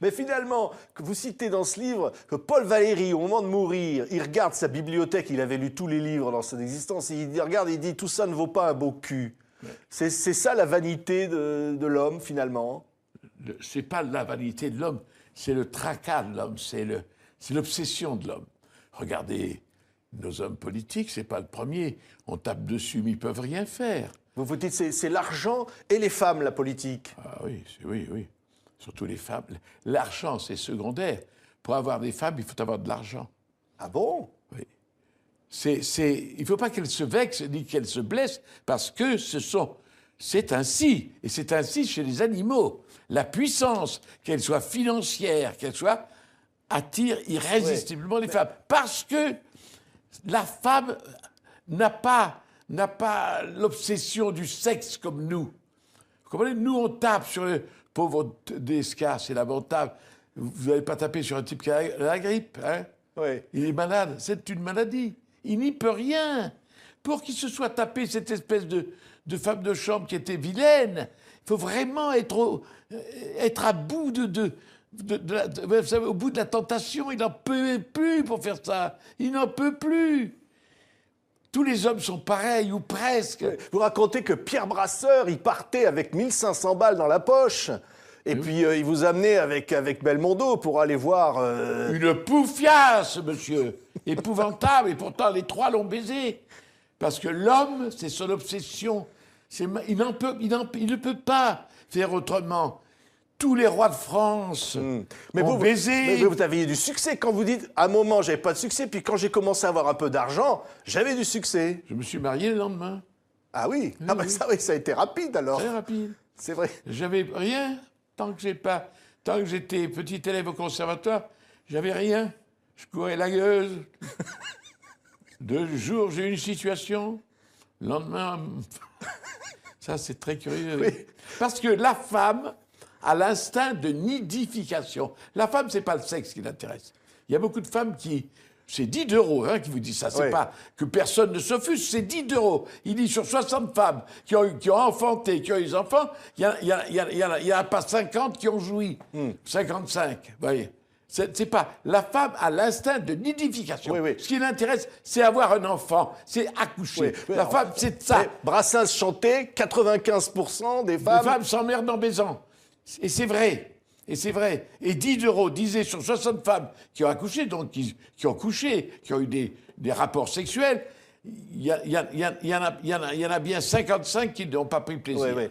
Mais finalement, que vous citez dans ce livre que Paul Valéry, au moment de mourir, il regarde sa bibliothèque, il avait lu tous les livres dans son existence, et il regarde et il dit « tout ça ne vaut pas un beau cul ». C'est ça la vanité de l'homme, finalement. C'est pas la vanité de l'homme, c'est le tracas de l'homme, c'est l'obsession de l'homme. Regardez nos hommes politiques, c'est pas le premier. On tape dessus, mais ils peuvent rien faire. Vous vous dites c'est l'argent et les femmes, la politique. Ah oui, oui. Surtout les femmes. L'argent, c'est secondaire. Pour avoir des femmes, il faut avoir de l'argent. Ah bon? Oui. Il ne faut pas qu'elles se vexent ni qu'elles se blessent, parce que c'est ainsi. Et c'est ainsi chez les animaux. La puissance, qu'elle soit financière, qu'elle soit, attire irrésistiblement les femmes. Parce que la femme n'a pas l'obsession du sexe comme nous. Vous comprenez? Nous, on tape sur le pauvre Descartes, c'est lamentable. Vous n'allez pas taper sur un type qui a la grippe, hein? Oui. Il est malade, c'est une maladie. Il n'y peut rien. Pour qu'il se soit tapé cette espèce de femme de chambre qui était vilaine, il faut vraiment être à bout vous savez, au bout de la tentation. Il n'en peut plus pour faire ça. Il n'en peut plus. Tous les hommes sont pareils, ou presque. Vous racontez que Pierre Brasseur, il partait avec 1500 balles dans la poche. Et puis, il vous amenait avec Belmondo pour aller voir... Une poufiasse, monsieur. Épouvantable. Et pourtant, les trois l'ont baisé. Parce que l'homme, c'est son obsession. Il ne peut pas faire autrement. Tous les rois de France ont baisé. Mais vous aviez du succès. Quand vous dites, à un moment, j'avais pas de succès, puis quand j'ai commencé à avoir un peu d'argent, j'avais du succès. Je me suis marié le lendemain. Ah oui? Ah bah ça, oui, ça a été rapide alors. Très rapide. C'est vrai. J'avais rien. Tant que j'étais petit élève au conservatoire, j'avais rien. Je courais la gueuse. 2 jours, j'ai eu une situation. Le lendemain, ça c'est très curieux. Oui. Parce que la femme a l'instinct de nidification. La femme, c'est pas le sexe qui l'intéresse. Il y a beaucoup de femmes qui... C'est 10 € qui vous dit ça. C'est pas que personne ne s'offusque, c'est 10 €. Il dit sur 60 femmes qui ont enfanté, qui ont eu des enfants, il y en a pas 50 qui ont joui. 55, vous voyez. C'est pas... La femme a l'instinct de nidification. Oui. Ce qui l'intéresse, c'est avoir un enfant, c'est accoucher. La femme, c'est ça. Brassens chantait, 95% des femmes... Les femmes s'emmerdent en baisant. Et c'est vrai. Et c'est vrai. Et 10 € disaient sur 60 femmes qui ont accouché, donc qui ont couché, qui ont eu des rapports sexuels, il y en a bien 55 qui n'ont pas pris plaisir. Oui.